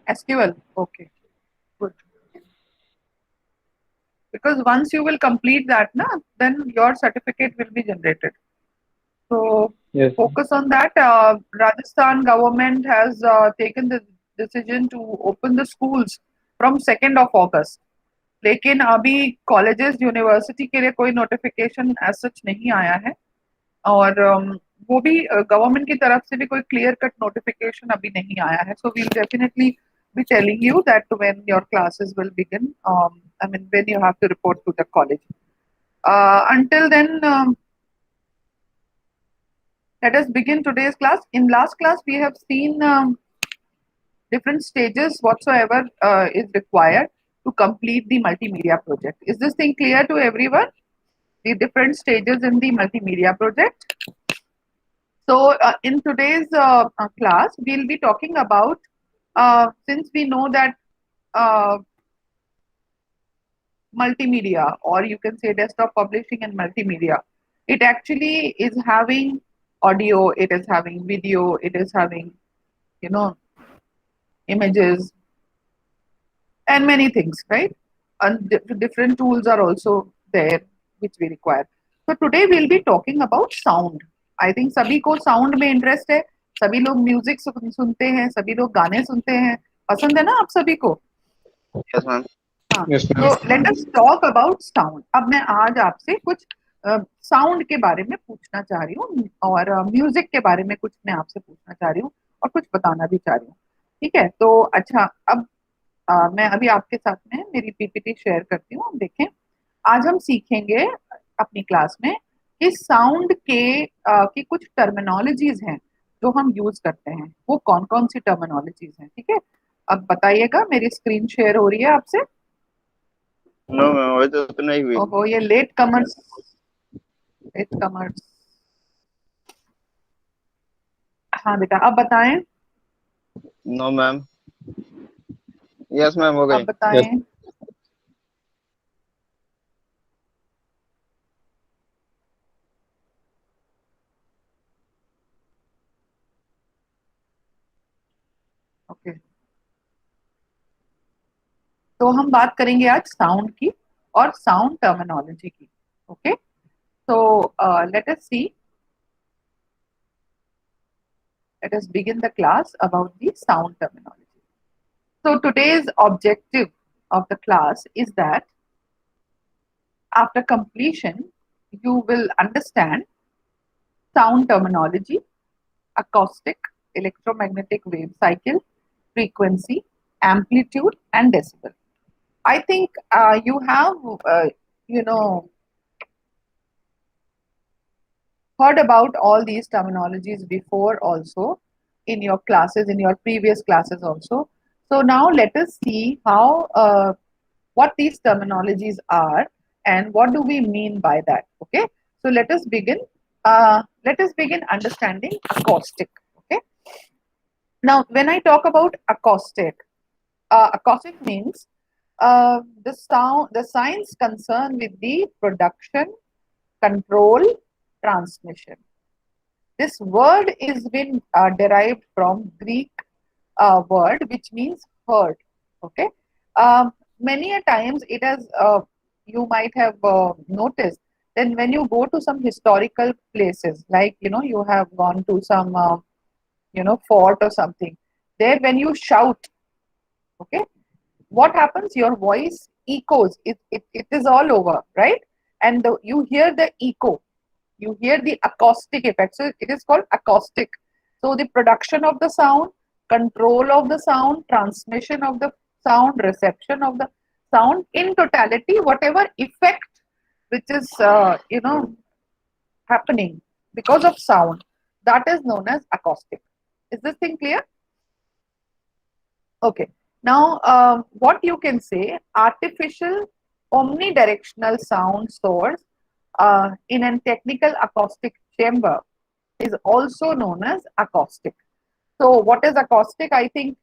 SQL. Okay, good. Because once you will complete that, na, then your certificate will be generated. So Yes, ma'am. focus on that. Rajasthan government has taken the decision to open the schools from 2nd of August. लेकिन अभी colleges university के लिए कोई notification as such नहीं आया है और वो भी गवर्नमेंट की तरफ से भी कोई क्लियर कट नोटिफिकेशन अभी नहीं आया है so we'll definitely be telling you that when your classes will begin I mean when you have to report to the college until then let us begin today's class. In last class we have seen different stages whatsoever is required to complete the multimedia project. Is this thing clear to everyone? The different stages in the multimedia project. So, in today's class, we'll be talking about since we know that uh, multimedia, or you can say desktop publishing and multimedia, it actually is having audio, it is having video, it is having, you know, images, and many things, right? And different tools are also there which we require. So today we'll be talking about sound. I think सभी को sound में interest है, सभी लोग music सुनते हैं, सभी लोग गाने सुनते हैं, पसंद है ना आप सभी को? Yes, ma'am. हाँ, Yes, ma'am. तो let us talk about sound. अब मैं आज आपसे कुछ साउंड के बारे में पूछना चाह रही हूँ और म्यूजिक के बारे में कुछ मैं आपसे पूछना चाह रही हूँ और कुछ बताना भी चाह रही हूँ. ठीक है, तो अच्छा अब मैं अभी आपके साथ में मेरी पीपीटी शेयर करती हूँ. देखें, आज हम सीखेंगे अपनी क्लास में कि साउंड की कुछ टर्मिनोलॉजीज हैं जो हम यूज करते हैं. वो कौन कौन सी टर्मिनोलॉजीज हैं? ठीक है, अब बताइएगा. मेरी स्क्रीन शेयर हो रही है आपसे? No, ma'am. वही तो उतना ही हुई. ओहो, ये लेट कमर्स. हाँ बेटा, अब बताएं. No, ma'am. Yes, ma'am. हो अब गई. Yes. बताएं. ओके, तो हम बात करेंगे आज साउंड की और साउंड टर्मिनोलॉजी की. Okay, so let us see, let us begin the class about the sound terminology. So today's objective of the class is that after completion you will understand sound terminology, acoustic, electromagnetic wave cycle, frequency, amplitude, and decibel. I think you have you know heard about all these terminologies before also in your classes, in your previous classes also. So now let us see how what these terminologies are and what do we mean by that. Okay, so let us begin. Let us begin understanding acoustic. Okay, now when I talk about acoustic, acoustic means the science concerned with the production, control, transmission. This word is been derived from Greek word which means heard. Okay, many a times it has you might have noticed. Then when you go to some historical places, like you have gone to some fort or something, there when you shout, okay, what happens? Your voice echoes. It is all over, right? And you hear the echo, you hear the acoustic effect. So it is called acoustic. So the production of the sound, control of the sound, transmission of the sound, reception of the sound, in totality, whatever effect which is happening because of sound, that is known as acoustic. Is this thing clear? Okay. Now, what you can say, artificial omnidirectional sound source in a technical acoustic chamber is also known as acoustic. So, what is acoustic? I think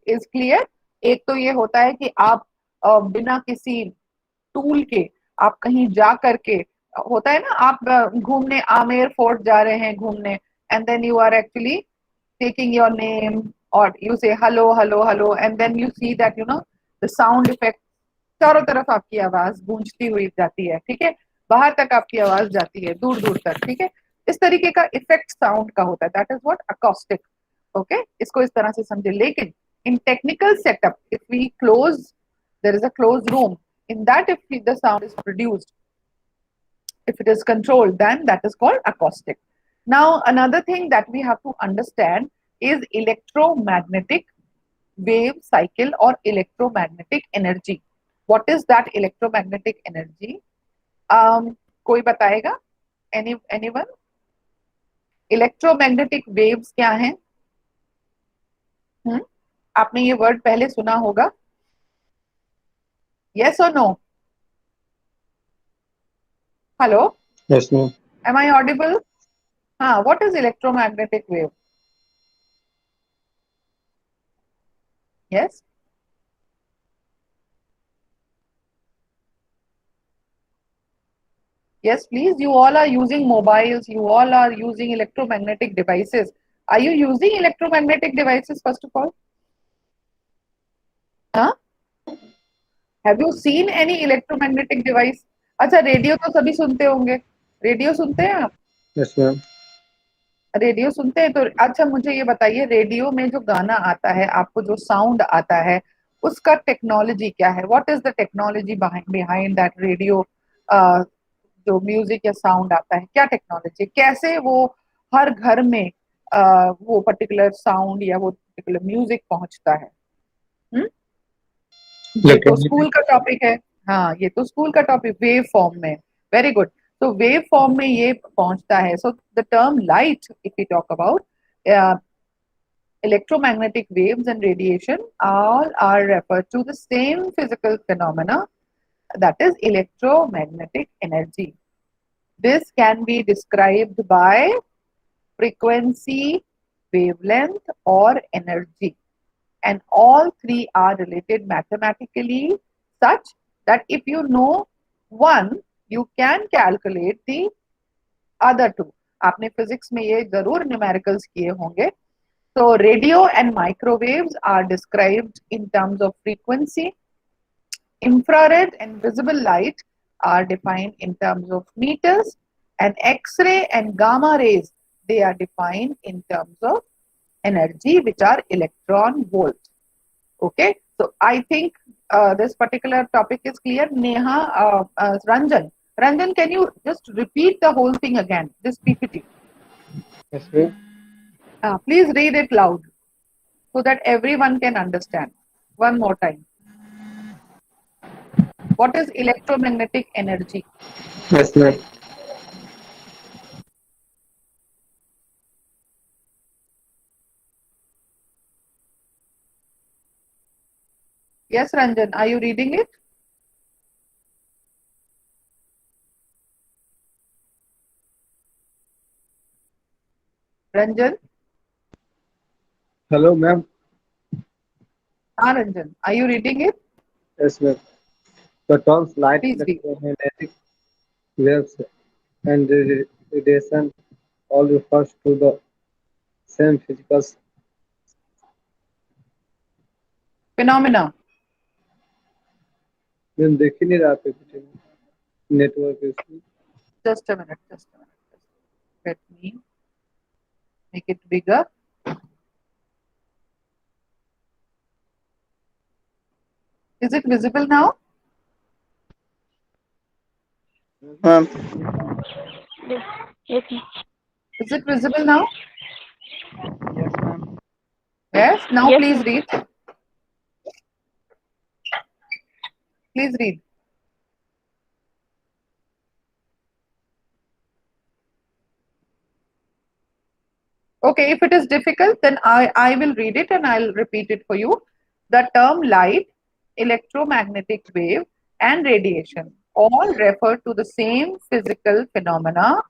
is clear. एक तो ये होता है कि आप बिना किसी tool के आप कहीं जा करके, होता है ना, आप घूमने आमेर फोर्ट जा रहे हैं घूमने, and then you are actually taking your name, or you say hello, hello, hello, and then you see that the sound effect चारों तरफ आपकी आवाज गूंजती हुई जाती है, ठीक है, बाहर तक आपकी आवाज जाती है, दूर दूर तक, ठीक है, इस तरीके का इफेक्ट साउंड का होता है, that is what acoustic. Okay, इसको इस तरह से समझे। लेकिन in technical setup, if we close, there is a close room, in that if the sound is produced, if it is controlled, then that is called acoustic. Now another thing that we have to understand is electromagnetic wave cycle or electromagnetic energy. What is that electromagnetic energy? कोई बताएगा? Anyone? Electromagnetic waves क्या हैं? आपने ये word पहले सुना होगा? Yes or no? Hello? Yes, ma'am. Am I audible? What is electromagnetic wave? Yes? Yes, please. You all are using mobiles. You all are using electromagnetic devices. Are you using electromagnetic devices first of all? Huh? Have you seen any electromagnetic device? अच्छा, radio तो सभी सुनते होंगे। Radio सुनते हैं आप? Yes, ma'am. Radio सुनते हैं तो अच्छा, मुझे ये बताइए, रेडियो में जो गाना आता है, आपको जो साउंड आता है, उसका टेक्नोलॉजी क्या है? What is the technology behind that radio? जो म्यूजिक या साउंड आता है, क्या टेक्नोलॉजी, कैसे वो हर घर में वो पर्टिकुलर साउंड या वो पर्टिकुलर म्यूजिक पहुंचता है? ये तो स्कूल का टॉपिक है। हाँ, ये तो स्कूल का टॉपिक, वेव फॉर्म में। Very good. तो वेव फॉर्म में ये पहुंचता है। So the term light, if we talk about electromagnetic waves and radiation, all are referred to the same physical phenomena, that is electromagnetic energy. This can be described by frequency, wavelength, or energy. And all three are related mathematically, such that if you know one, you can calculate the other two. आपने physics में ये जरूर numericals किए होंगे। So radio and microwaves are described in terms of frequency. Infrared and visible light are defined in terms of meters, and X-ray and gamma rays, they are defined in terms of energy, which are electron volts. Okay, so I think this particular topic is clear. Neha, Ranjan, can you just repeat the whole thing again, this PPT? Yes, ma'am. Please read it loud so that everyone can understand. One more time. What is electromagnetic energy? Yes, ma'am. Yes, Ranjan, are you reading it? Ranjan? Hello, ma'am. Ranjan, are you reading it? Yes, ma'am. The terms light, Please read. electromagnetic waves, and radiation all refers to the same physical. Phenomena. Ma'am देख ही नहीं रहा PPT में, network issue. Just a minute, just a minute. Let me make it bigger. Is it visible now? Ma'am. Yes, ma'am. Is it visible now? Yes, ma'am. Yes. Now Yes, please ma'am. read. Please read. Okay, if it is difficult, then I will read it and I'll repeat it for you. The term light, electromagnetic wave, and radiation all refer to the same physical phenomena,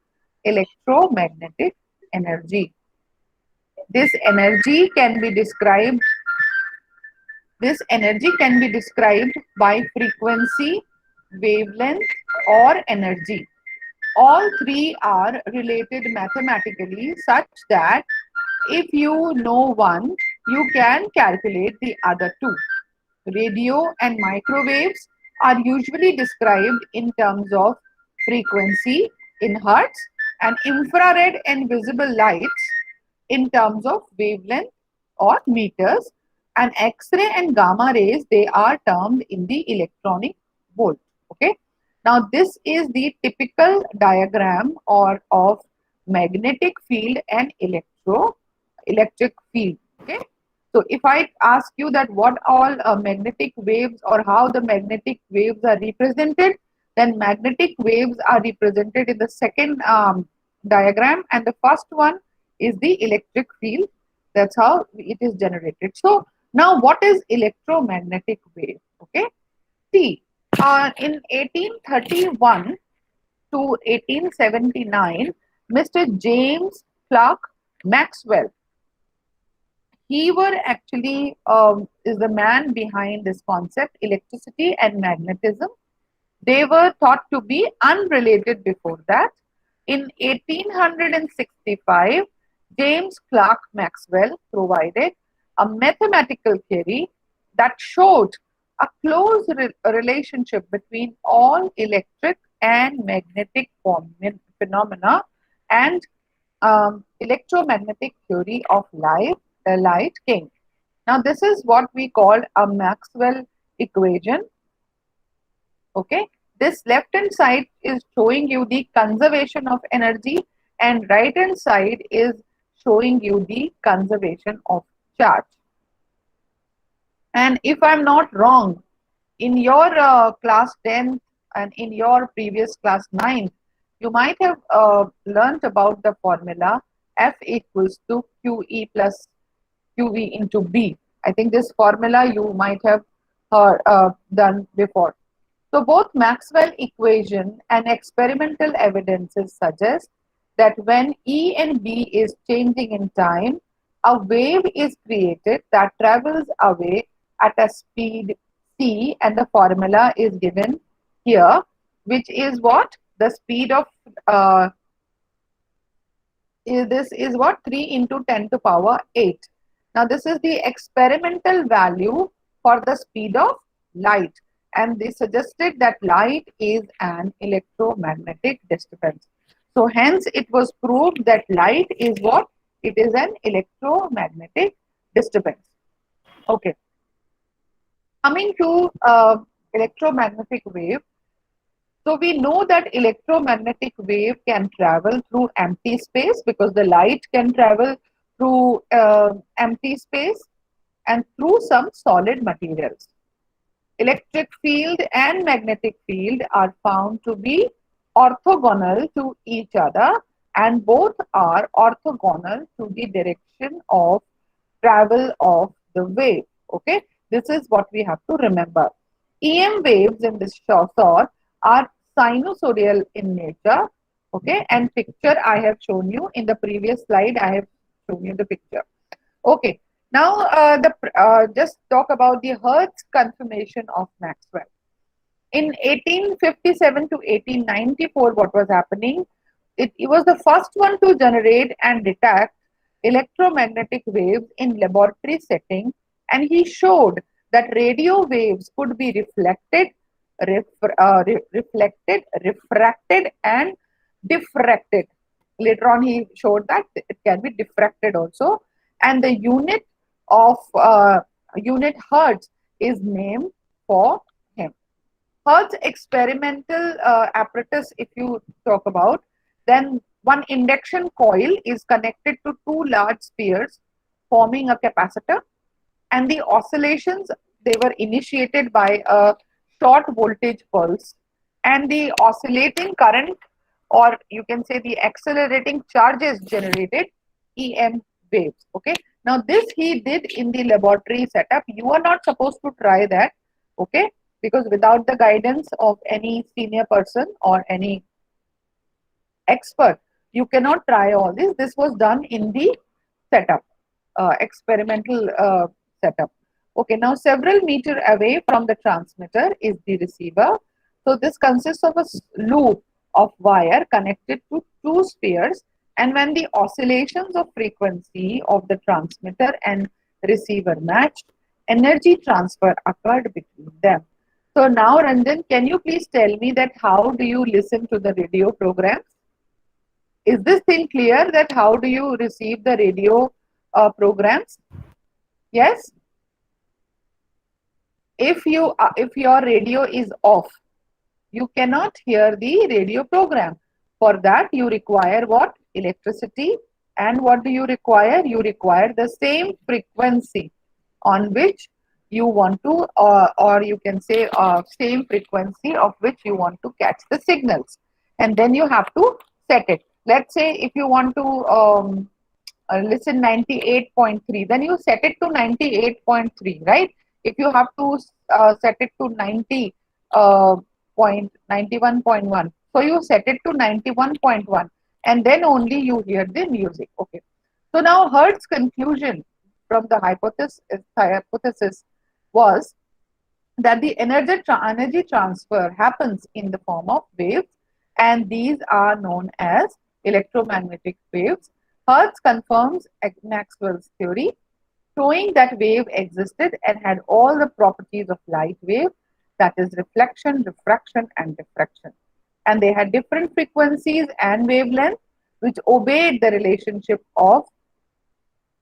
electromagnetic energy. This energy can be described. This energy can be described by frequency, wavelength, or energy. All three are related mathematically, such that if you know one, you can calculate the other two. Radio and microwaves are usually described in terms of frequency in hertz and infrared and visible lights in terms of wavelength or meters, and X-ray and gamma rays, they are termed in the electronic volt. Okay. Now this is the typical diagram or of magnetic field and electric field. Okay. So if I ask you that what all magnetic waves or how the magnetic waves are represented, then magnetic waves are represented in the second diagram, and the first one is the electric field. That's how it is generated. So now what is electromagnetic wave? Okay. See, in 1831 to 1879, Mr. James Clerk Maxwell, he were actually is the man behind this concept, electricity and magnetism. They were thought to be unrelated before that. In 1865, James Clerk Maxwell provided a mathematical theory that showed a close relationship between all electric and magnetic phenomena, and electromagnetic theory of light came. Now, this is what we call a Maxwell equation. Okay, this left hand side is showing you the conservation of energy, and right hand side is showing you the conservation of charge. And if I'm not wrong, in your class 10th and in your previous class 9th, you might have learnt about the formula F equals to QE plus QV into B. I think this formula you might have done before. So both Maxwell equation and experimental evidences suggest that when E and B is changing in time, a wave is created that travels away at a speed c, and the formula is given here, which is what? The speed of this is what? 3 into 10 to power 8. Now this is the experimental value for the speed of light, and they suggested that light is an electromagnetic disturbance. So hence it was proved that light is what? It is an electromagnetic disturbance. Okay. Coming to electromagnetic wave. So we know that electromagnetic wave can travel through empty space, because the light can travel through empty space and through some solid materials. Electric field and magnetic field are found to be orthogonal to each other, and both are orthogonal to the direction of travel of the wave. Okay, this is what we have to remember. EM waves in this sort are sinusoidal in nature. Okay, and picture I have shown you in the previous slide. I have shown you the picture. Okay, now just talk about the Hertz confirmation of Maxwell. In 1857 to 1894, what was happening? It was the first one to generate and detect electromagnetic waves in laboratory setting, and he showed that radio waves could be reflected, refracted, and diffracted. Later on, he showed that it can be diffracted also, and the unit of unit Hertz is named for him. Hertz experimental apparatus, if you talk about, then one induction coil is connected to two large spheres forming a capacitor, and the oscillations, they were initiated by a short voltage pulse, and the oscillating current, or you can say the accelerating charges, generated EM waves. Okay, now this he did in the laboratory setup. You are not supposed to try that, okay, because without the guidance of any senior person or any expert, you cannot try all this. This was done in the setup, experimental setup. Okay, now several meter away from the transmitter is the receiver. So this consists of a loop of wire connected to two spheres, and when the oscillations of frequency of the transmitter and receiver matched, energy transfer occurred between them. So now, Ranjan, can you please tell me that how do you listen to the radio programs? Is this thing clear that how do you receive the radio programs? Yes? If your radio is off, you cannot hear the radio program. For that, you require what? Electricity. And what do you require? You require the same frequency on which you want to, or you can say same frequency of which you want to catch the signals. And then you have to set it. Let's say if you want to listen 98.3, then you set it to 98.3, right? If you have to set it to 90 point 91.1, so you set it to 91.1, and then only you hear the music. Okay, so now Hertz's conclusion from the hypothesis was that the energy transfer happens in the form of waves, and these are known as electromagnetic waves. Hertz confirms Maxwell's theory, showing that wave existed and had all the properties of light wave, that is reflection, refraction, and diffraction. And they had different frequencies and wavelengths which obeyed the relationship of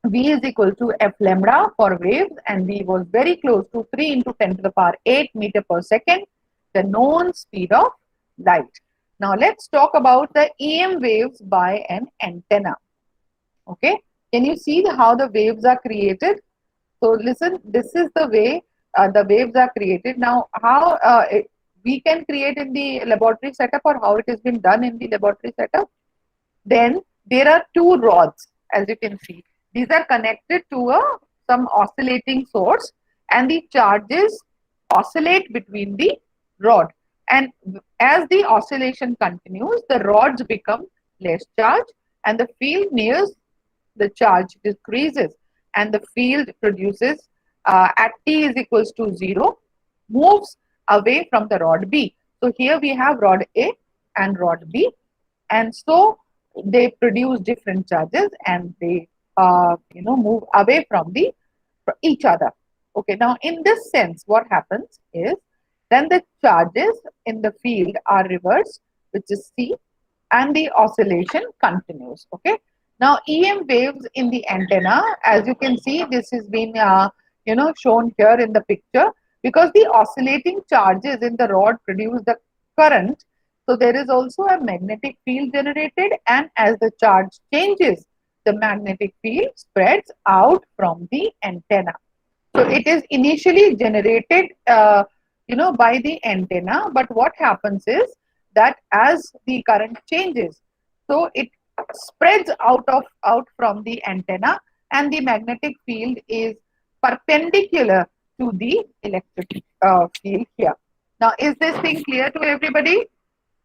V is equal to F lambda for waves, and V was very close to 3 into 10 to the power 8 meter per second, the known speed of light. Now let's talk about the EM waves by an antenna. Okay, can you see how the waves are created? So listen, this is the way the waves are created. Now how we can create in the laboratory setup, or how it has been done in the laboratory setup? Then there are two rods, as you can see. These are connected to some oscillating source, and the charges oscillate between the rod. And as the oscillation continues, the rods become less charged, and the field nears the charge decreases, and the field produces at t is equals to 0 moves away from the rod B. So here we have rod A and rod B, and so they produce different charges, and they move away from each other. Okay, now in this sense, what happens is then the charges in the field are reversed, which is C, and the oscillation continues. Okay, now EM waves in the antenna, as you can see, this has been shown here in the picture, because the oscillating charges in the rod produce the current. So there is also a magnetic field generated, and as the charge changes, the magnetic field spreads out from the antenna. So it is initially generated by the antenna, but what happens is that as the current changes, so it spreads out from the antenna, and the magnetic field is perpendicular to the electric field here. Now, is this thing clear to everybody?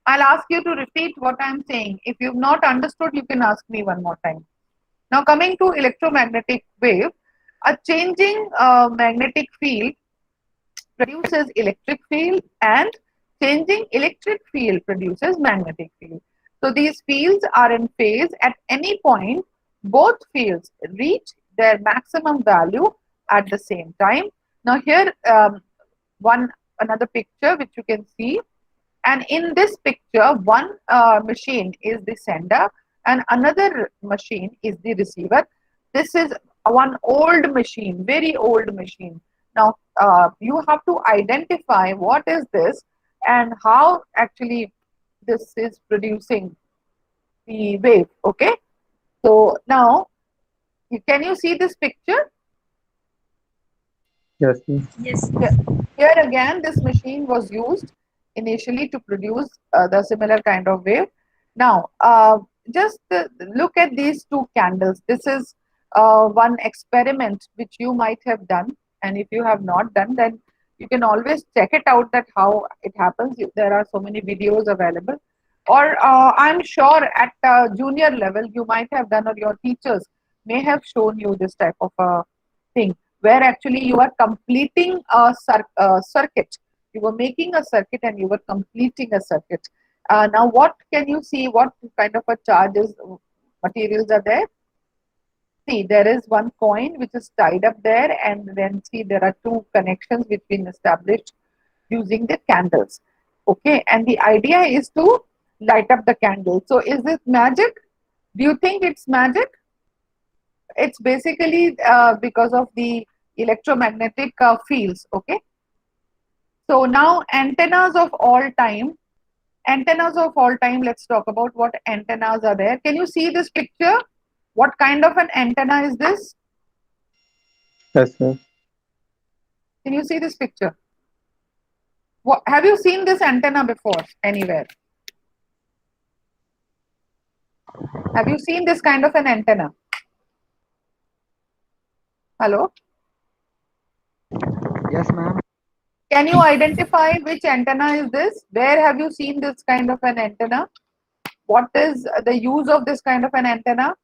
I'll ask you to repeat what I'm saying. If you've not understood, you can ask me one more time. Now, coming to electromagnetic wave, a changing magnetic field produces electric field, and changing electric field produces magnetic field. So these fields are in phase. At any point, both fields reach their maximum value at the same time. Now here another picture which you can see, and in this picture one machine is the sender and another machine is the receiver. This is one old machine, very old machine. Now you have to identify what is this and how actually this is producing the wave. Okay, so now can you see this picture? Yes, yes. Yes. Here again, this machine was used initially to produce the similar kind of wave. Now, just look at these two candles. This is one experiment which you might have done, and if you have not done, then you can always check it out that how it happens. There are so many videos available, or I'm sure at junior level you might have done, or your teachers may have shown you this type of a thing, where actually you are completing a circuit. You were making a circuit and you were completing a circuit. Now, what can you see? What kind of a charges materials are there? see there is one coin which is tied up there, and then see there are two connections which been established using the candles. Okay, and the idea is to light up the candle. So is this magic? Do you think it's magic? It's basically because of the electromagnetic fields. Okay, so now antennas of all time, let's talk about what antennas are there. Can you see this picture? What kind of an antenna is this? Yes, sir. Can you see this picture? What, have you seen this antenna before anywhere? Have you seen this kind of an antenna? Hello? Yes, ma'am. Can you identify which antenna is this? Where have you seen this kind of an antenna? What is the use of this kind of an antenna?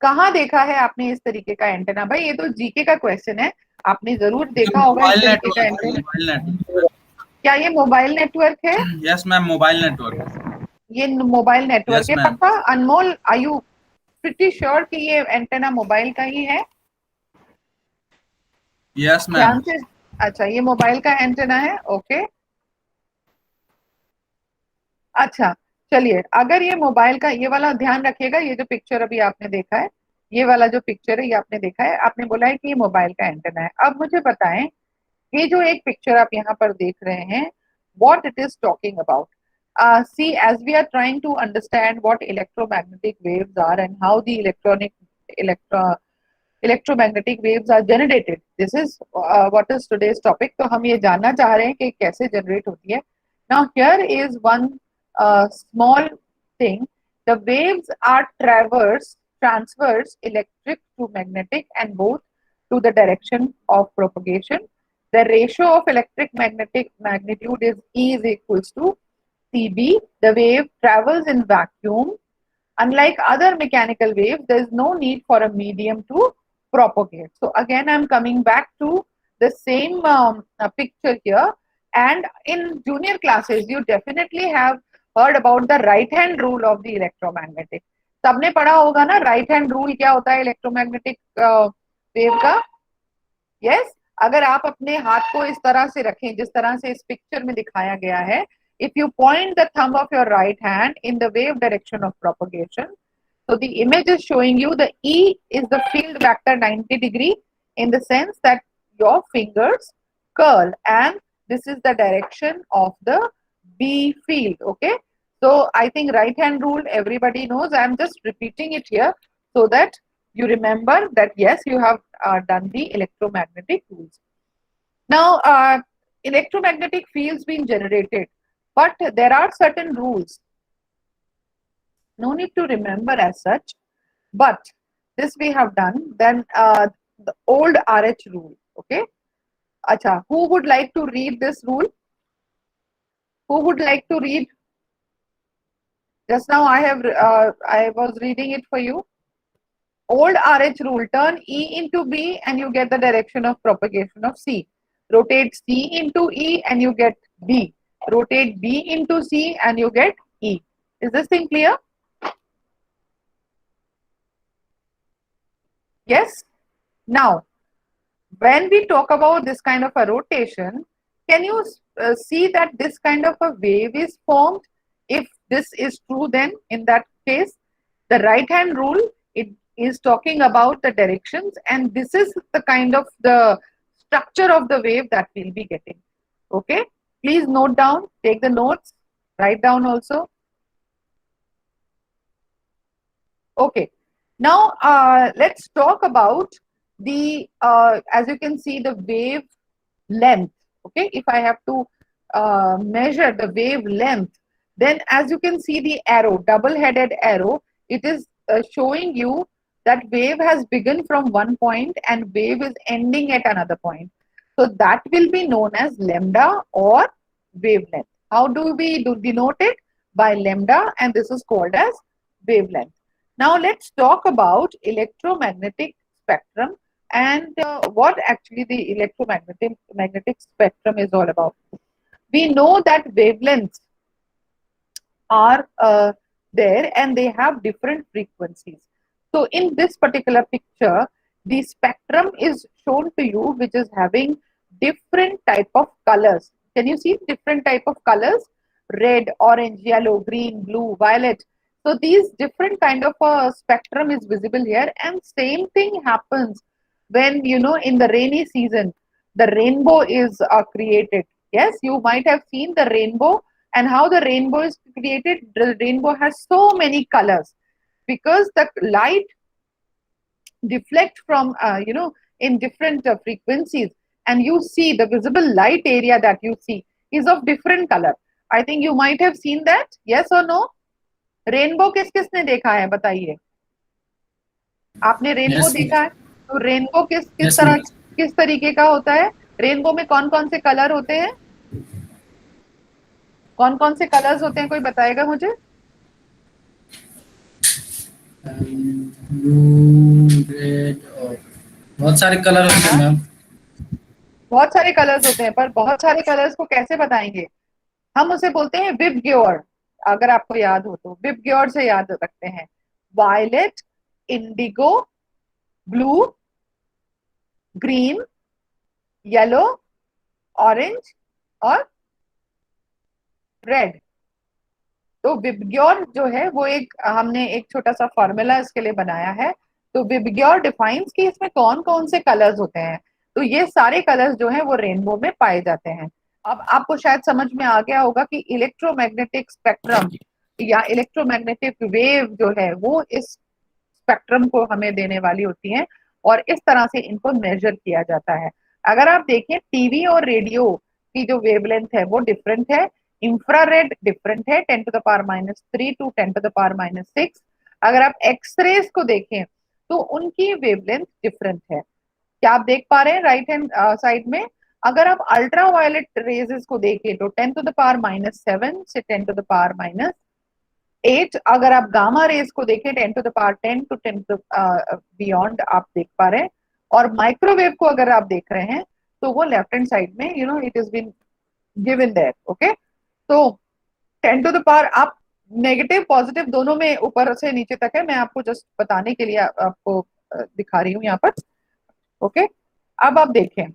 कहाँ देखा है आपने इस तरीके का antenna? भाई ये तो जीके का क्वेश्चन है, आपने जरूर देखा होगा इस तरीके का एंटेना. Mobile network. क्या ये मोबाइल नेटवर्क है? Yes ma'am, mobile network. ये मोबाइल नेटवर्क Yes, है ma'am. पक्का? अनमोल, आर यू प्रिटी श्योर कि ये एंटेना मोबाइल का ही है? यस ध्यान मैम. से. अच्छा, ये मोबाइल का एंटेना है. ओके, अच्छा चलिए, अगर ये मोबाइल का, ये वाला ध्यान रखिएगा, ये जो पिक्चर अभी आपने देखा है, ये वाला जो पिक्चर है ये आपने देखा है, आपने बोला है कि ये मोबाइल का एंटेना है. अब मुझे बताएं, ये जो एक पिक्चर आप यहाँ पर देख रहे हैं, what it is talking about. See, as we are trying to understand what electromagnetic waves are and how the electromagnetic waves are generated, this is what is today's topic. तो हम ये जानना चाह रहे हैं कि कैसे generate होती है. Now here is one small thing. The waves are transverse electric to magnetic and both to the direction of propagation. The ratio of electric magnetic magnitude is E is equals to CB. The wave travels in vacuum. Unlike other mechanical waves, there is no need for a medium to propagate. So again, I'm coming back to the same picture here. And in junior classes, you definitely have heard about the right hand rule of the electromagnetic. सबने पढ़ा होगा ना right hand rule क्या होता है electromagnetic wave का? Yes. अगर आप अपने हाथ को इस तरह से रखें जिस तरह से इस पिक्चर में दिखाया गया है, if you point the thumb of your right hand in the wave direction of propagation, so the image is showing you the E is the field vector 90 degree in the sense that your fingers curl and this is the direction of the B field. Okay, so I think right hand rule everybody knows. I am just repeating it here so that you remember that yes, you have done the electromagnetic rules. Now, electromagnetic fields being generated, but there are certain rules. No need to remember as such, but this we have done. Then the old RH rule. Okay. Acha, who would like to read this rule? Who would like to read? Just now I was reading it for you. Old RH rule, turn E into B and you get the direction of propagation of C. Rotate C into E and you get B. Rotate B into C and you get E. Is this thing clear? Yes? Now, when we talk about this kind of a rotation, can you see that this kind of a wave is formed? If this is true, then in that case, the right hand rule, it is talking about the directions, and this is the kind of the structure of the wave that we'll be getting. Okay, please note down, take the notes, write down also. Okay, now let's talk about the as you can see the wave length. Okay, if I have to measure the wave length, then as you can see the arrow, double-headed arrow, it is showing you that wave has begun from one point and wave is ending at another point. So that will be known as lambda or wavelength. How do we denote it? By lambda, and this is called as wavelength. Now let's talk about electromagnetic spectrum and what actually the electromagnetic spectrum is all about. We know that wavelengths are there and they have different frequencies. So in this particular picture, the spectrum is shown to you, which is having different type of colors. Can you see different type of colors? Red, orange, yellow, green, blue, violet. So these different kind of spectrum is visible here, and same thing happens when, you know, in the rainy season, the rainbow is created. Yes, you might have seen the rainbow, and how the rainbow is created. The rainbow has so many colors because the light deflect from, in different frequencies, and you see the visible light area that you see is of different color. I think you might have seen that. Yes or no? Rainbow किस किसने देखा है बताइए? आपने rainbow Yes, देखा है? तो rainbow yes, ma'am. किस तरीके का होता है? रेनबो में कौन कौन से कलर होते हैं? कौन कौन से कलर्स होते हैं, कोई बताएगा मुझे? ब्लू, रेड और बहुत सारे कलर होते हैं मैम। बहुत सारे कलर्स होते हैं, पर बहुत सारे कलर्स को कैसे बताएंगे? हम उसे बोलते हैं विबग्योर। अगर आपको याद हो तो विबग्योर से याद रखते हैं। Violet, indigo, blue, green, yellow, orange और रेड। तो विबग्योर जो है वो हमने एक छोटा सा फॉर्मूला इसके लिए बनाया है। तो विबग्योर डिफाइंस कि इसमें कौन कौन से कलर्स होते हैं। तो ये सारे कलर्स जो हैं वो रेनबो में पाए जाते हैं। अब आपको शायद समझ में आ गया होगा कि इलेक्ट्रोमैग्नेटिक स्पेक्ट्रम या इलेक्ट्रोमैग्नेटिक वेव जो है वो इस स्पेक्ट्रम को हमें देने वाली होती हैं, और इस तरह से इनको मेजर किया जाता है। अगर आप देखें टीवी और रेडियो की जो वेवलेंथ है वो डिफरेंट है। इंफ्रारेड डिफरेंट है 10 to the power -3 to 10 to the power -6। अगर आप एक्सरेज को देखें तो उनकी वेवलेंथ डिफरेंट है। क्या आप देख पा रहे हैं राइट हैंड साइड में? अगर आप अल्ट्रा वायलेट रेजेस को देखें तो 10 टू द पावर -7 से 10 टू द पावर -8। अगर आप गामा रेज को देखें 10 to the power 10 to 10 to beyond आप देख पा रहे हैं। और माइक्रोवेव को अगर आप देख रहे हैं तो वो लेफ्ट हैंड साइड में it is been given there. Okay, तो 10 टू द पावर आप नेगेटिव पॉजिटिव दोनों में ऊपर से नीचे तक है। मैं आपको जस्ट बताने के लिए आपको दिखा रही हूँ यहाँ पर। ओके, अब आप देखें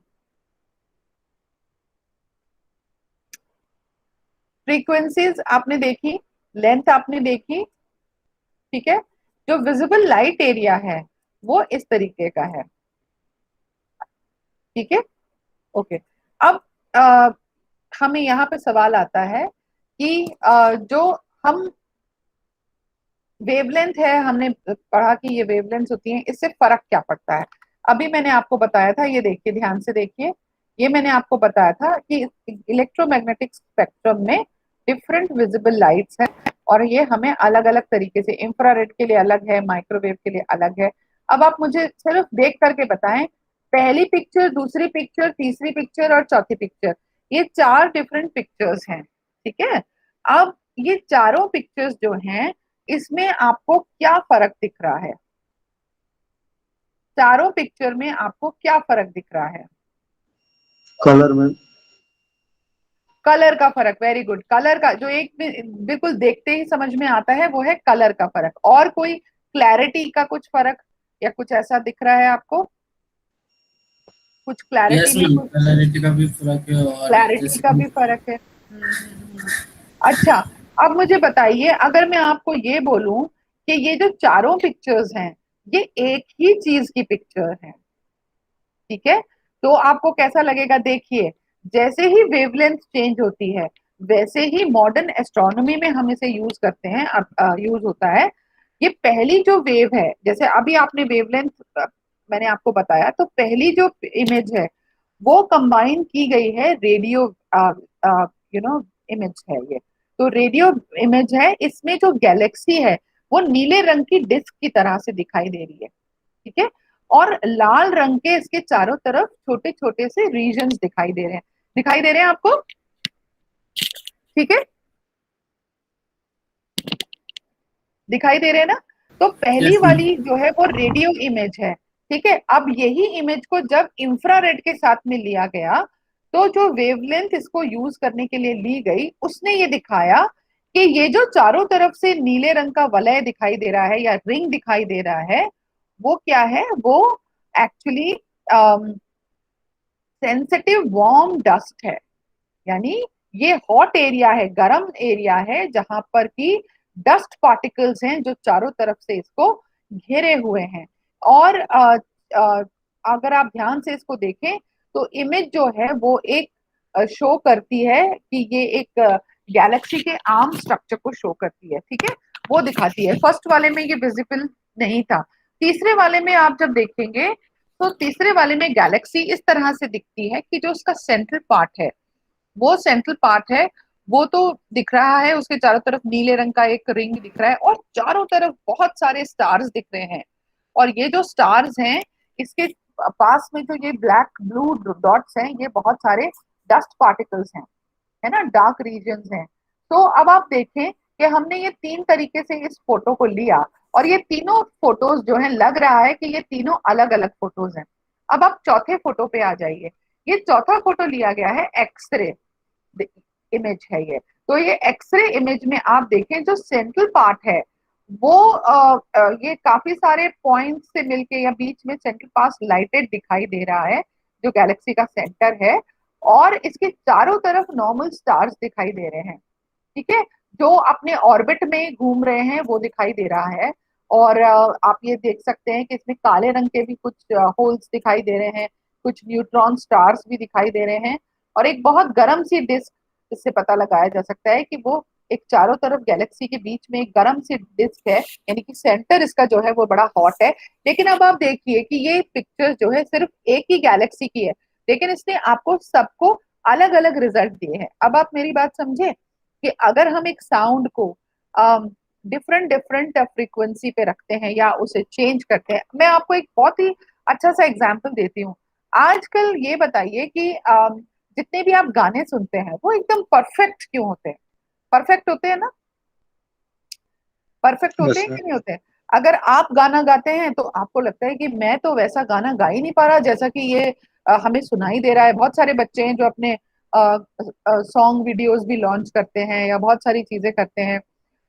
फ्रीक्वेंसीज आपने देखी, लेंथ आपने देखी, ठीक है। जो विजिबल लाइट एरिया है वो इस तरीके का है, ठीक है। ओके, अब हमें यहाँ पे सवाल आता है कि जो हम वेवलेंथ है, हमने पढ़ा कि ये वेवलेंथ होती हैं, इससे फर्क क्या पड़ता है। अभी मैंने आपको बताया था, ये देखिए ध्यान से देखिए, ये मैंने आपको बताया था कि इलेक्ट्रोमैग्नेटिक स्पेक्ट्रम में डिफरेंट विजिबल लाइट्स हैं, और ये हमें अलग अलग तरीके से, इंफ्रारेड के लिए अलग है, माइक्रोवेव के लिए अलग है। अब आप मुझे सिर्फ देख करके बताएं, पहली पिक्चर, दूसरी पिक्चर, तीसरी पिक्चर और चौथी पिक्चर, ये 4 डिफरेंट पिक्चर्स हैं, ठीक है। अब ये चारों पिक्चर्स जो हैं इसमें आपको क्या फर्क दिख रहा है? चारों पिक्चर में आपको क्या फर्क दिख रहा है? Colour ma'am. कलर का फर्क, वेरी गुड। कलर का जो एक बिल्कुल देखते ही समझ में आता है वो है कलर का फर्क। और कोई क्लैरिटी का कुछ फर्क या कुछ ऐसा दिख रहा है आपको? कुछ यस क्लैरिटी में, मैम, कुछ क्लैरिटी का भी फर्क है और क्लैरिटी जैसे का कि भी फर्क है। अच्छा, अब मुझे बताइए, अगर मैं आपको ये बोलूं कि ये जो चारों पिक्चर्स हैं ये एक ही चीज की पिक्चर है, ठीक है, तो आपको कैसा लगेगा? देखिए, जैसे ही वेवलेंथ चेंज होती है वैसे ही मॉडर्न एस्ट्रोनॉमी में हम इसे यूज करते हैं, यूज होता है। ये पहली जो वेव है, जैसे अभी आपने वेवलेंथ मैंने आपको बताया, तो पहली जो इमेज है वो कंबाइन की गई है रेडियो इमेज है ये। तो रेडियो इमेज है, इसमें जो गैलेक्सी है वो नीले रंग की डिस्क की तरह से दिखाई दे रही है, ठीक है। और लाल रंग के इसके चारों तरफ छोटे छोटे से रीजन्स दिखाई दे रहे हैं, दिखाई दे रहे हैं आपको, ठीक है, दिखाई दे रहे हैं ना। तो पहली यस मैम। वाली जो है वो रेडियो इमेज है, ठीक है। अब यही इमेज को जब इंफ्रारेड के साथ में लिया गया तो जो वेवलेंथ इसको यूज करने के लिए ली गई उसने ये दिखाया कि ये जो चारों तरफ से नीले रंग का वलय दिखाई दे रहा है या रिंग दिखाई दे रहा है, वो क्या है? वो एक्चुअली सेंसिटिव वार्म डस्ट है। यानी ये हॉट एरिया है, गर्म एरिया है, जहां पर की डस्ट पार्टिकल्स हैं जो चारों तरफ से इसको घेरे हुए हैं। और अगर आप ध्यान से इसको देखें तो इमेज जो है वो एक शो करती है कि ये एक गैलेक्सी के आर्म स्ट्रक्चर को शो करती है, ठीक है, वो दिखाती है। फर्स्ट वाले में ये विजिबल नहीं था। तीसरे वाले में आप जब देखेंगे तो तीसरे वाले में गैलेक्सी इस तरह से दिखती है कि जो उसका सेंट्रल पार्ट है, वो सेंट्रल पार्ट है, वो तो दिख रहा है, उसके चारों तरफ नीले रंग का एक रिंग दिख रहा है और चारों तरफ बहुत सारे स्टार्स दिख रहे हैं। और ये जो स्टार्स हैं, इसके पास में जो ये ब्लैक ब्लू डॉट्स हैं, ये बहुत सारे डस्ट पार्टिकल्स हैं, है ना, डार्क रीजन्स हैं। तो अब आप देखें कि हमने ये तीन तरीके से इस फोटो को लिया और ये तीनों फोटोज जो है, लग रहा है कि ये तीनों अलग अलग फोटोज हैं। अब आप चौथे फोटो पे आ जाइए। ये चौथा फोटो लिया गया है एक्सरे इमेज है ये। तो ये एक्सरे इमेज में आप देखें जो सेंट्रल पार्ट है वो ये काफी सारे पॉइंट से मिलके या बीच में सेंट्रल पास लाइटेड दिखाई दे रहा है, जो गैलेक्सी का सेंटर है। और इसके चारों तरफ नॉर्मल स्टार्स दिखाई दे रहे हैं, ठीक है, जो अपने ऑर्बिट में घूम रहे हैं, वो दिखाई दे रहा है। और आप ये देख सकते हैं कि इसमें काले रंग के भी कुछ होल्स दिखाई दे रहे हैं, कुछ न्यूट्रॉन स्टार्स भी दिखाई दे रहे हैं, और एक बहुत गर्म सी डिस्क, इससे पता लगाया जा सकता है कि वो एक चारों तरफ गैलेक्सी के बीच में एक गर्म सी डिस्क है, यानी कि सेंटर इसका जो है वो बड़ा हॉट है। लेकिन अब आप देखिए कि ये पिक्चर जो है सिर्फ एक ही गैलेक्सी की है, लेकिन इसने आपको सबको अलग अलग रिजल्ट दिए हैं। अब आप मेरी बात समझे कि अगर हम एक साउंड को डिफरेंट डिफरेंट फ्रीक्वेंसी पे रखते हैं या उसे चेंज करते हैं, मैं आपको एक बहुत ही अच्छा सा एग्जांपल देती हूँ। आजकल ये बताइए कि जितने भी आप गाने सुनते हैं वो एकदम परफेक्ट क्यों होते हैं? परफेक्ट होते हैं ना? परफेक्ट होते यस हैं मैम। कि नहीं होते हैं? अगर आप गाना गाते हैं तो आपको लगता है कि मैं तो वैसा गाना गा ही नहीं पा रहा जैसा कि ये हमें सुनाई दे रहा है। बहुत सारे बच्चे हैं जो अपने सॉन्ग वीडियोस भी लॉन्च करते हैं या बहुत सारी चीजें करते हैं,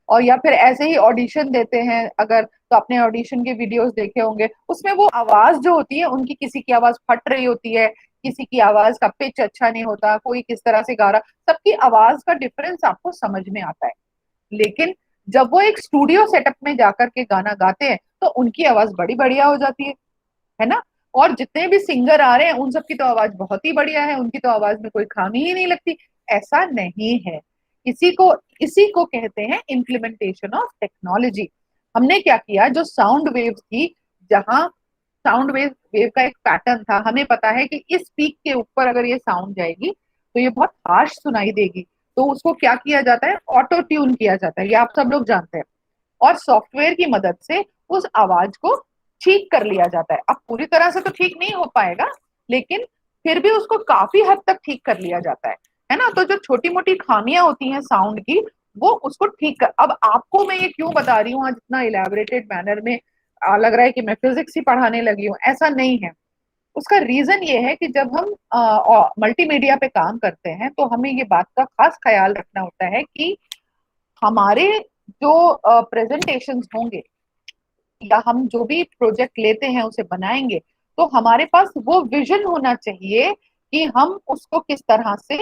और या फिर ऐसे ही ऑडिशन देते हैं अगर, तो अपने ऑडिशन के वीडियोस देखे होंगे, उसमें वो आवाज जो होती है उनकी, किसी की आवाज फट रही होती है, किसी की आवाज का पिच अच्छा नहीं होता, कोई किस तरह से गा रहा, सबकी आवाज का डिफरेंस आपको समझ में आता है। लेकिन जब वो एक स्टूडियो सेटअप में जाकर के गाना गाते हैं तो उनकी आवाज बड़ी बढ़िया हो जाती है ना? और जितने भी सिंगर आ रहे हैं उन सबकी तो आवाज बहुत ही बढ़िया है, उनकी तो आवाज में कोई खामी ही नहीं लगती। ऐसा नहीं है। इसी को कहते हैं इम्प्लीमेंटेशन ऑफ टेक्नोलॉजी। हमने क्या किया, जो साउंड वेव्स थी, जहां साउंड वेव का एक पैटर्न था, हमें पता है कि इस पीक के ऊपर अगर ये साउंड जाएगी तो ये बहुत हार्श सुनाई देगी, तो उसको क्या किया जाता है, ऑटो ट्यून किया जाता है, ये आप सब लोग जानते हैं। और सॉफ्टवेयर की मदद से उस आवाज को ठीक कर लिया जाता है। अब पूरी तरह से तो ठीक नहीं हो पाएगा, लेकिन फिर भी उसको काफी हद तक ठीक कर लिया जाता है ना? तो जो छोटी मोटी खामियां होती हैं साउंड की, वो उसको ठीक कर। अब आपको मैं ये क्यों बता रही हूँ आज इतना इलेबोरेटेड मैनर में, लग रहा है कि मैं फिजिक्स ही पढ़ाने लगी हूँ, ऐसा नहीं है। उसका रीजन ये है कि जब हम मल्टीमीडिया पे काम करते हैं तो हमें ये बात का खास ख्याल रखना होता है कि हमारे जो प्रेजेंटेशंस होंगे या हम जो भी प्रोजेक्ट लेते हैं उसे बनाएंगे, तो हमारे पास वो विजन होना चाहिए कि हम उसको किस तरह से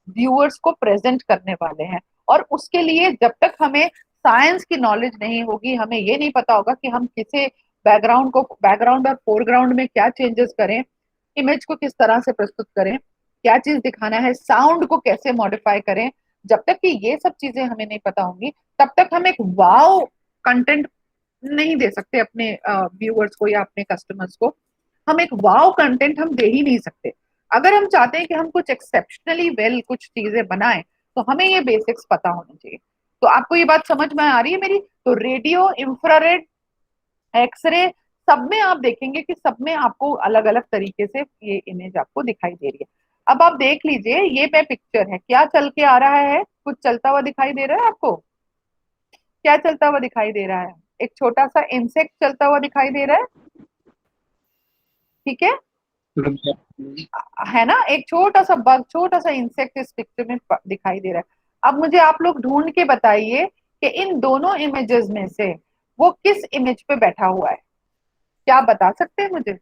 व्यूअर्स को प्रेजेंट करने वाले हैं। और उसके लिए जब तक हमें साइंस की नॉलेज नहीं होगी, हमें ये नहीं पता होगा कि हम किसे बैकग्राउंड और फोरग्राउंड में क्या चेंजेस करें, इमेज को किस तरह से प्रस्तुत करें, क्या चीज दिखाना है, साउंड को कैसे मॉडिफाई करें, जब तक कि ये सब चीजें हमें नहीं पता होंगी, तब तक हम एक वाव कंटेंट नहीं दे सकते अपने व्यूअर्स को या अपने कस्टमर्स को। हम एक वाव कंटेंट हम दे ही नहीं सकते। अगर हम चाहते हैं कि हम कुछ एक्सेप्शनली वेल कुछ चीजें बनाएं, तो हमें ये बेसिक्स पता होने चाहिए। तो आपको ये बात समझ में आ रही है मेरी? तो रेडियो, इंफ्रारेड, एक्सरे, सब में आप देखेंगे कि सब में आपको अलग अलग तरीके से ये इमेज आपको दिखाई दे रही है। अब आप देख लीजिए, ये मैं पिक्चर है, क्या चल के आ रहा है? कुछ चलता हुआ दिखाई दे रहा है आपको? क्या चलता हुआ दिखाई दे रहा है? एक छोटा सा इंसेक्ट चलता हुआ दिखाई दे रहा है, ठीक है? है ना, एक छोटा सा बग, छोटा सा इंसेक्ट इस पिक्चर में दिखाई दे रहा है। अब मुझे आप लोग ढूंढ के बताइए कि इन दोनों इमेजेस में से वो किस इमेज पे बैठा हुआ है। क्या आप बता सकते हैं मुझे?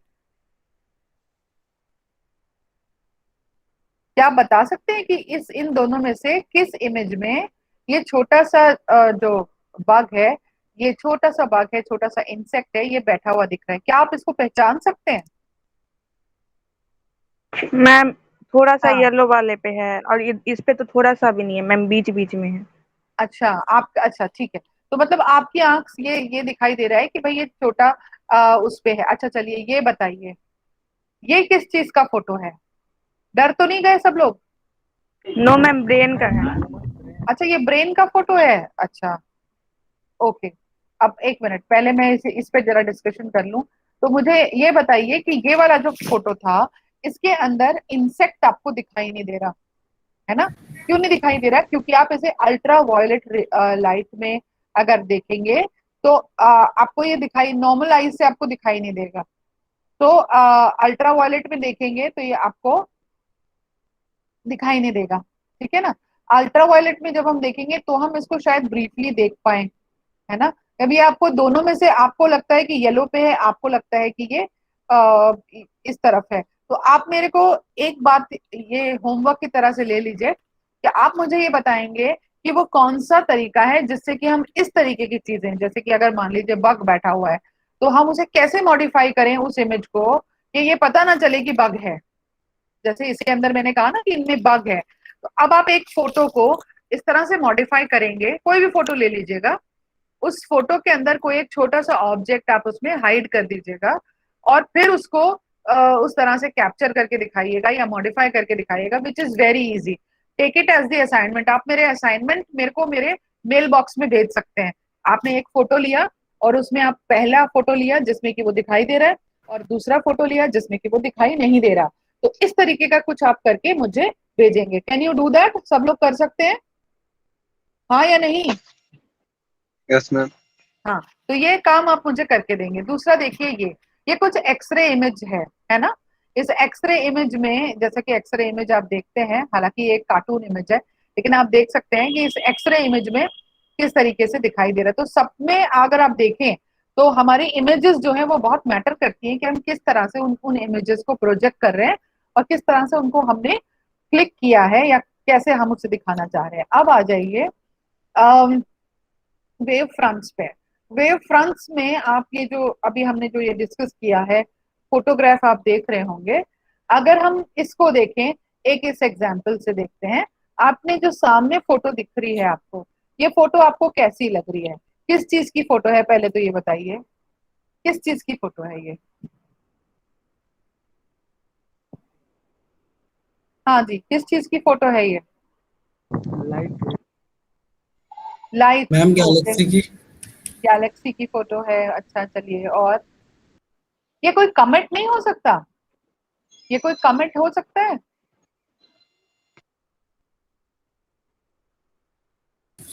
क्या आप बता सकते हैं कि इस इन दोनों में से किस इमेज में ये छोटा सा जो बग है, ये छोटा सा बग है, छोटा सा इंसेक्ट है, ये बैठा हुआ दिख रहा है? क्या आप इसको पहचान सकते हैं? मैम थोड़ा सा हाँ। येलो वाले पे है और इस पे तो थोड़ा सा भी नहीं है मैम, बीच बीच में है। अच्छा, आप अच्छा ठीक है। तो मतलब आपकी आंख ये दिखाई दे रहा है कि भाई ये छोटा उस पे है। अच्छा चलिए ये बताइए, ये किस चीज का फोटो है? डर तो नहीं गए सब लोग? नो मैम, ब्रेन का है। अच्छा ये ब्रेन का फोटो है। अच्छा ओके। अब एक मिनट, पहले मैं इस पे जरा डिस्कशन कर लूं। तो मुझे ये बताइए कि ये वाला जो फोटो था, इसके अंदर इंसेक्ट आपको दिखाई नहीं दे रहा है ना? क्यों नहीं दिखाई दे रहा? क्योंकि आप इसे अल्ट्रा वायलेट लाइट में अगर देखेंगे तो आपको ये दिखाई, नॉर्मल आईज से आपको दिखाई नहीं देगा। तो अल्ट्रा वायलेट में देखेंगे तो ये आपको दिखाई नहीं देगा। ठीक है ना? अल्ट्रा वायलेट में जब हम देखेंगे तो हम इसको शायद ब्रीफली देख पाए, है ना? कभी आपको दोनों में से आपको लगता है कि येलो पे है, आपको लगता है कि ये इस तरफ है, तो आप मेरे को एक बात ये होमवर्क की तरह से ले लीजिए कि आप मुझे ये बताएंगे कि वो कौन सा तरीका है जिससे कि हम इस तरीके की चीजें, जैसे कि अगर मान लीजिए बग बैठा हुआ है, तो हम उसे कैसे मॉडिफाई करें उस इमेज को कि ये पता ना चले कि बग है। जैसे इसके अंदर मैंने कहा ना कि इनमें बग है, तो अब आप एक फोटो को इस तरह से मॉडिफाई करेंगे, कोई भी फोटो ले लीजिएगा, उस फोटो के अंदर कोई एक छोटा सा ऑब्जेक्ट आप उसमें हाइड कर दीजिएगा और फिर उसको उस तरह से कैप्चर करके दिखाइएगा या मॉडिफाई करके दिखाइएगा, which is very easy. Take it as the assignment. आप मेरे असाइनमेंट मेरे को मेरे मेल बॉक्स में भेज सकते हैं। आपने एक फोटो लिया और उसमें आप पहला फोटो लिया जिसमें कि वो दिखाई दे रहा है, और दूसरा फोटो लिया जिसमें कि वो दिखाई नहीं दे रहा। तो इस तरीके का कुछ आप करके मुझे भेजेंगे। Can you do that? सब लोग कर सकते हैं, हाँ या नहीं? Yes ma'am. हाँ, तो ये काम आप मुझे करके देंगे। दूसरा देखिए, ये कुछ एक्सरे इमेज है ना? इस एक्सरे इमेज में, जैसे कि एक्सरे इमेज आप देखते हैं, हालांकि ये एक कार्टून इमेज है, लेकिन आप देख सकते हैं कि इस एक्सरे इमेज में किस तरीके से दिखाई दे रहा है। तो सब में अगर आप देखें तो हमारी इमेजेस जो है वो बहुत मैटर करती हैं कि हम किस तरह से उन इमेजेस को प्रोजेक्ट कर रहे हैं और किस तरह से उनको हमने क्लिक किया है या कैसे हम उसे दिखाना चाह रहे हैं। अब आ जाइए वेव फ्रंट्स पे। वेव फ्रंट्स में आप ये जो अभी हमने जो ये डिस्कस किया है, फोटोग्राफ आप देख रहे होंगे। अगर हम इसको देखें, एक इस एग्जांपल से देखते हैं। आपने जो सामने फोटो दिख रही है आपको, ये फोटो आपको कैसी लग रही है? किस चीज की फोटो है? पहले तो ये बताइए, किस चीज की फोटो है ये? हाँ जी, किस चीज की फोटो है ये? Light. Light. Ma'am okay, Galaxy की। गैलेक्सी की फोटो है। अच्छा चलिए, और ये कोई कमेट नहीं हो सकता? ये कोई कमेट हो सकता है?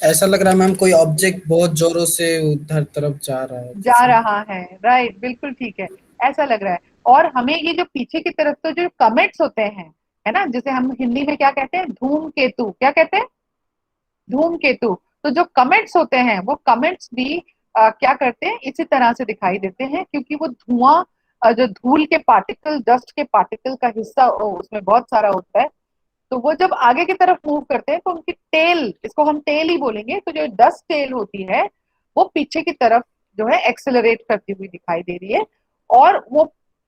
ऐसा लग रहा है मैम कोई ऑब्जेक्ट बहुत जोरों से उधर तरफ जा रहा है जा जैसे। रहा है, राइट, बिल्कुल ठीक है, ऐसा लग रहा है। और हमें ये जो पीछे की तरफ तो जो कमेट्स होते हैं, है ना, जिसे हम हिंदी में क्या कहते हैं, धूमकेतु, क्या कहते हैं? धूमकेतु। तो जो कमेट्स होते हैं वो कमेट्स भी क्या करते हैं, इसी तरह से दिखाई देते हैं, क्योंकि वो धुआं जो धूल के पार्टिकल, डस्ट के पार्टिकल का हिस्सा उसमें बहुत सारा होता है। तो वो जब आगे की तरफ मूव करते हैं तो उनकी टेल, इसको हम टेल ही बोलेंगे, तो जो डस्ट टेल होती है वो पीछे की तरफ जो है एक्सेलरेट करती हुई दिखाई दे रही है और वो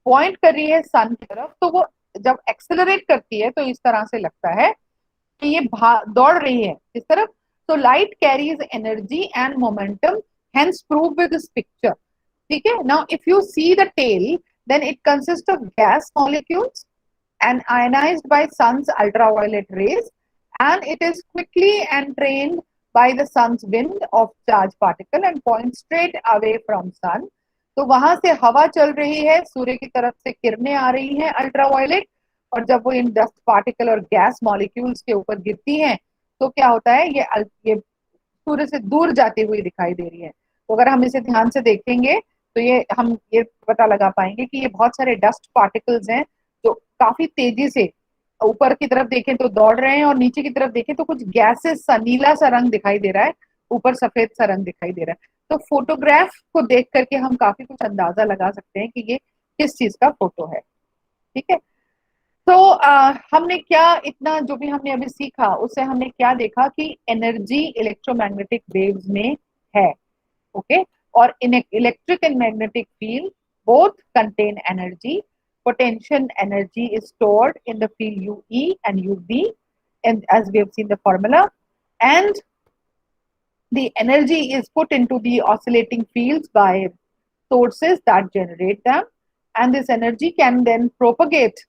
पॉइंट कर रही है सन की तरफ। तो वो जब एक्सेलरेट करती है तो इस तरह से लगता है कि ये दौड़ रही है इस तरफ। तो light carries energy and momentum, hence prove with this picture. ठीक है, now if you see the tail, then it consist of gas molecules and ionized by sun's ultraviolet rays, and it is quickly entrained by the sun's wind of charged particle and points straight away from sun. तो वहां से हवा चल रही है, सूर्य की तरफ से किरणें आ रही हैं अल्ट्रावायलेट, और जब वो इन डस्ट पार्टिकल और गैस मॉलिक्यूल्स के ऊपर गिरती हैं तो क्या होता है, ये सूर्य से दूर जाती हुई दिखाई दे रही है। तो अगर हम इसे ध्यान से देखेंगे तो ये हम ये पता लगा पाएंगे कि ये बहुत सारे डस्ट पार्टिकल्स हैं जो काफी तेजी से ऊपर की तरफ देखें तो दौड़ रहे हैं और नीचे की तरफ देखें तो कुछ गैसेस सा नीला सा रंग दिखाई दे रहा है, ऊपर सफेद सा रंग दिखाई दे रहा है। तो फोटोग्राफ को देख करके हम काफी कुछ अंदाजा लगा सकते हैं कि ये किस चीज का फोटो है। ठीक है। तो हमने क्या इतना जो भी हमने अभी सीखा उससे हमने क्या देखा कि एनर्जी इलेक्ट्रोमैग्नेटिक वेव्स में है। ओके। और इन electric and magnetic field both contain energy. Potential energy is stored in the field UE and UB, and as we have seen the formula, and the energy is put into the oscillating fields by sources that generate them, and this energy can then propagate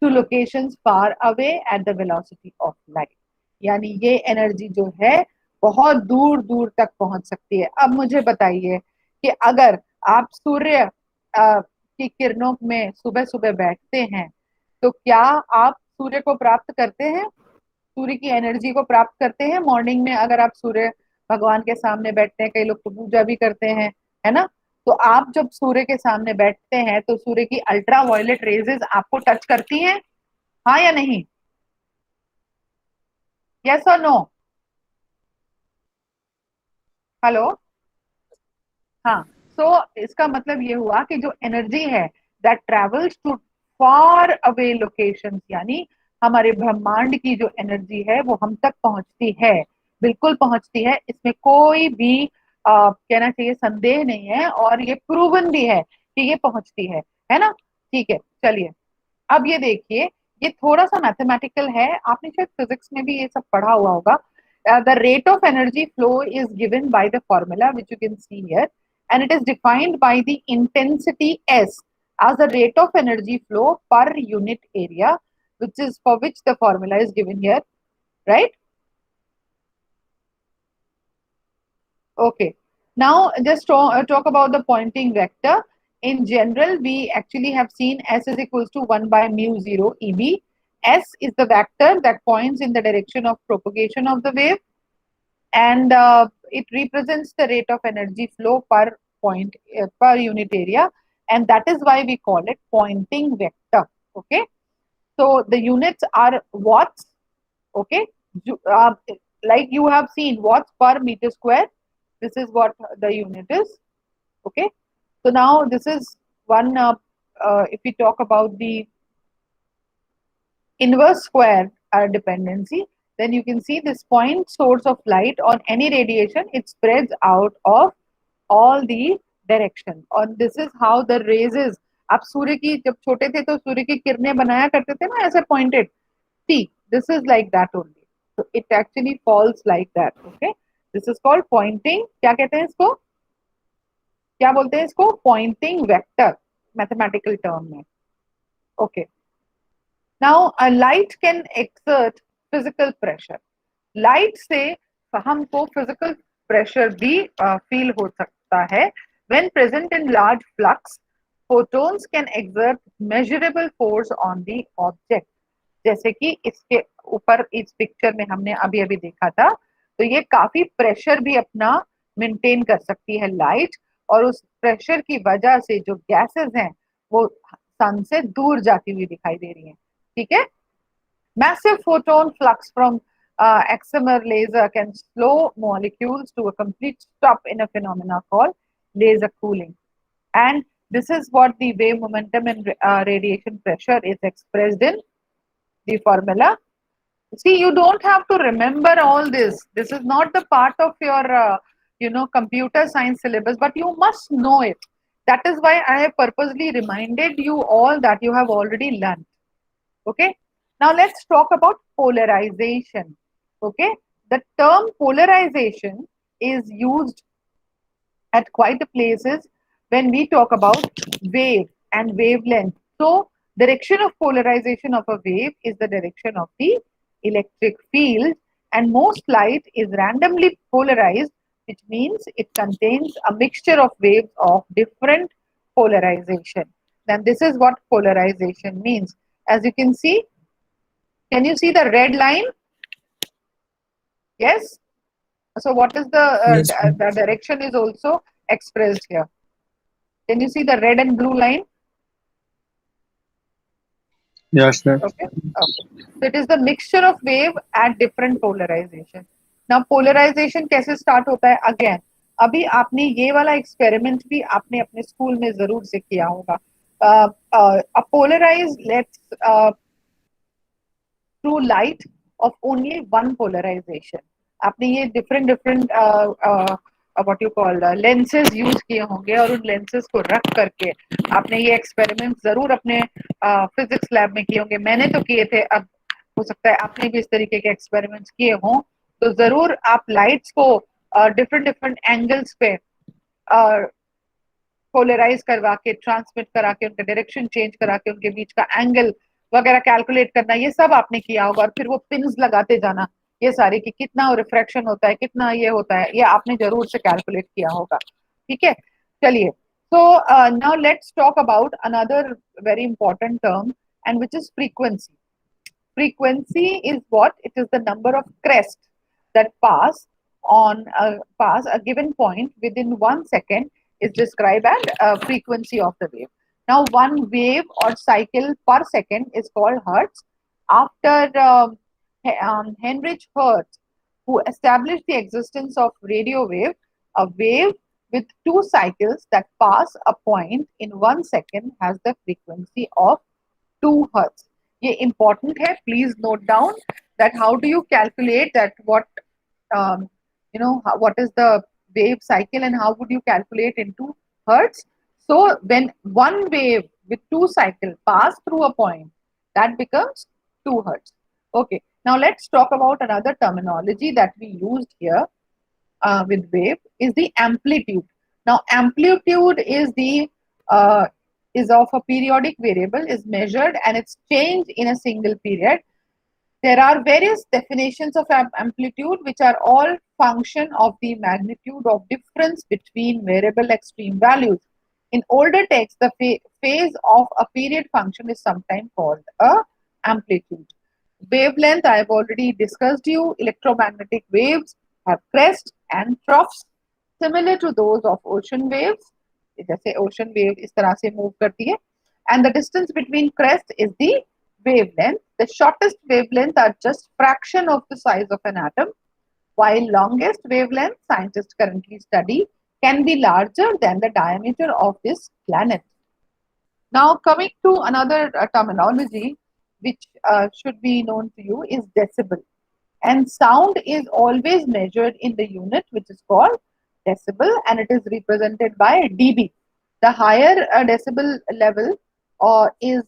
to locations far away at the velocity of light. यानी ये energy जो है बहुत दूर दूर तक पहुंच सकती है। अब मुझे बताइए कि अगर आप सूर्य की किरणों में सुबह सुबह बैठते हैं तो क्या आप सूर्य को प्राप्त करते हैं, सूर्य की एनर्जी को प्राप्त करते हैं? मॉर्निंग में अगर आप सूर्य भगवान के सामने बैठते हैं, कई लोग तो पूजा भी करते हैं, है ना? तो आप जब सूर्य के सामने बैठते हैं तो सूर्य की अल्ट्रा वायलेट रेजेस आपको टच करती हैं, हाँ या नहीं? यस और नो? हेलो? हाँ। सो इसका मतलब ये हुआ कि जो एनर्जी है that travels to far away locations, यानी हमारे ब्रह्मांड की जो एनर्जी है वो हम तक पहुंचती है, बिल्कुल पहुंचती है, इसमें कोई भी कहना चाहिए संदेह नहीं है, और ये प्रूवन भी है कि ये पहुंचती है ना? ठीक है, चलिए अब ये देखिए, ये थोड़ा सा मैथमेटिकल है, आपने शायद फिजिक्स में भी ये सब पढ़ा हुआ होगा। The rate of energy flow is given by the formula which you can see here, and it is defined by the intensity S as the rate of energy flow per unit area, which is for which the formula is given here, right? Okay. Now just talk about the Poynting vector. In general, we actually have seen S is equals to 1 by mu 0 EB. S is the vector that points in the direction of propagation of the wave, and it represents the rate of energy flow per point per unit area, and that is why we call it Poynting vector. Okay. So the units are watts. Okay. Like you have seen watts per meter square. This is what the unit is. Okay. So now this is one, if we talk about the inverse square dependency, then you can see this point source of light on any radiation, it spreads out of all the direction, and this is how the rays is. आप सूर्य की जब छोटे थे तो सूर्य की किरणें बनाया करते थे ना ऐसे pointed. See, this is like that only. So it actually falls like that. Okay. This is called pointing. क्या कहते हैं इसको? क्या बोलते हैं इसको? Poynting vector, mathematical term में. Okay. Now a light can exert physical pressure. Light से हमको physical pressure भी feel हो सकता है. When present in large flux, photons can exert measurable force on the object. जैसे कि इसके ऊपर इस पिक्चर में हमने अभी अभी देखा था, तो ये काफी प्रेशर भी अपना मेंटेन कर सकती है लाइट, और उस प्रेशर की वजह से जो गैसेस हैं वो सन से दूर जाती हुई दिखाई दे रही हैं। ठीक है। Massive photon flux from excimer laser can slow molecules to a complete stop in a phenomena called laser cooling, and this is what the wave momentum and radiation pressure is expressed in the formula. See, you don't have to remember all this. This is not the part of your computer science syllabus, but you must know it. That is why I have purposely reminded you all that you have already learned. Okay. Now let's talk about polarization. Okay. The term polarization is used at quite a places when we talk about wave and wavelength. So direction of polarization of a wave is the direction of the electric field, and most light is randomly polarized, which means it contains a mixture of waves of different polarization. Then this is what polarization means. As you can see, can you see the red line? Yes. So what is Yes, the direction is also expressed here. Can you see the red and blue line? Yes, sir. Okay. Okay. So it is the mixture of wave at different polarization. Now polarization कैसे start होता है? Again, अभी आपने ये वाला experiment भी आपने अपने स्कूल में जरूर से किया होगा. A polarized, let's through light of only one polarization. आपने ये different what you call lenses use किए होंगे और उन lenses को रख करके आपने ये experiment जरूर अपने physics lab में किए होंगे. मैंने तो किए थे. अब हो सकता है आपने भी इस तरीके के experiments किए हों, तो जरूर आप lights को different angles पे पोलराइज करवा के, ट्रांसमिट करा के, उनका डायरेक्शन चेंज करा के, उनके बीच का एंगल वगैरह कैलकुलेट करना, ये सब आपने किया होगा. और फिर वो पिन्स लगाते जाना ये सारे कि कितना रिफ्रैक्शन होता है, कितना ये होता है, ये आपने जरूर से कैलकुलेट किया होगा. ठीक है, चलिए. So now let's talk about another very important term, and which is frequency. Frequency is what? It is the number of crests that pass a given point within 1 second is described as frequency of the wave. Now, one wave or cycle per second is called hertz. After Heinrich Hertz, who established the existence of radio wave, a wave with two cycles that pass a point in 1 second has the frequency of 2 hertz. ये important है. Please note down that how do you calculate that um, what is the wave cycle and how would you calculate into hertz. So when one wave with two cycles pass through a point, that becomes 2 hertz. Okay, now let's talk about another terminology that we used here with wave is the amplitude. Now amplitude is of a periodic variable, is measured and it's changed in a single period. There are various definitions of amplitude which are all function of the magnitude of difference between variable extreme values. In older texts, the phase of a period function is sometimes called a amplitude. Wavelength, I have already discussed you. Electromagnetic waves have crests and troughs similar to those of ocean waves. जैसे ocean wave इस तरह से move करती है. And the distance between crests is the wavelength. The shortest wavelengths are just fraction of the size of an atom, while longest wavelength scientists currently study can be larger than the diameter of this planet. Now coming to another terminology which should be known to you is decibel. And sound is always measured in the unit which is called decibel, and it is represented by dB. The higher decibel level is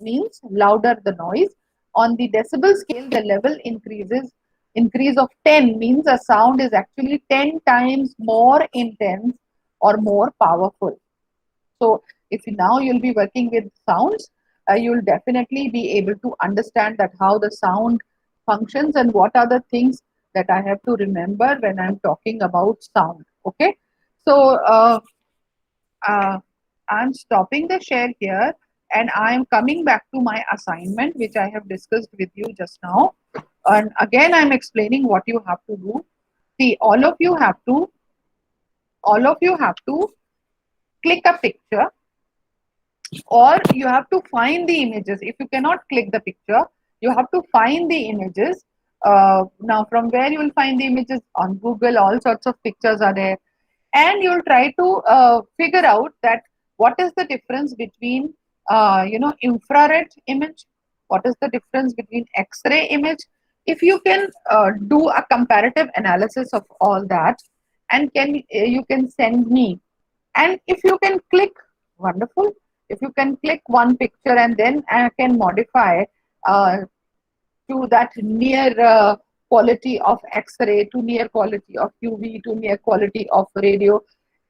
means louder the noise. On the decibel scale, the level increase of 10 means a sound is actually 10 times more intense or more powerful. So if now you'll be working with sounds, you'll definitely be able to understand that how the sound functions and what are the things that I have to remember when I'm talking about sound. Okay, so I'm stopping the share here and I'm coming back to my assignment which I have discussed with you just now. And again, I'm explaining what you have to do. See, all of you have to click a picture, or you have to find the images. If you cannot click the picture, you have to find the images. Now, from where you will find the images? On Google, all sorts of pictures are there. And you'll try to figure out that what is the difference between, infrared image, what is the difference between X-ray image. If you can do a comparative analysis of all that, and you can send me. And if you can click, wonderful. If you can click one picture and then I can modify to that near quality of X-ray, to near quality of UV, to near quality of radio.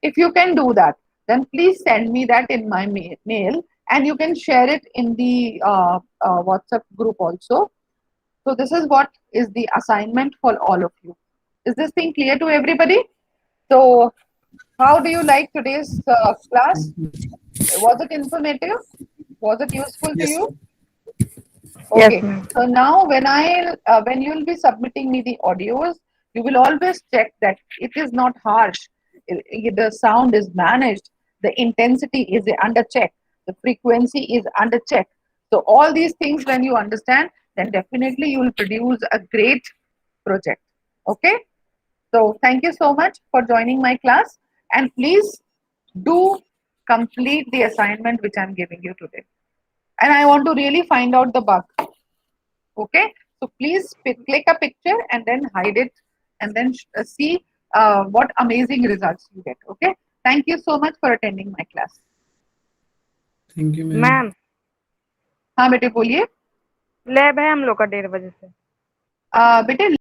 If you can do that, then please send me that in my mail, and you can share it in the WhatsApp group also. So this is what is the assignment for all of you. Is this thing clear to everybody? So how do you like today's class? Was it informative? Was it useful to Yes, you? Yes, Okay. ma'am. So now when you will be submitting me the audios, you will always check that it is not harsh. The sound is managed. The intensity is under check. The frequency is under check. So all these things, when you understand, then definitely you will produce a great project. Okay. So thank you so much for joining my class, and please do complete the assignment which I'm giving you today. And I want to really find out the bug. Okay. So please click a picture and then hide it, and then see what amazing results you get. Okay. Thank you so much for attending my class. Thank you ma'am. Ma'am हाँ बेटे बोलिए। Lab है हम लोग का 1:30 बजे से। बेटे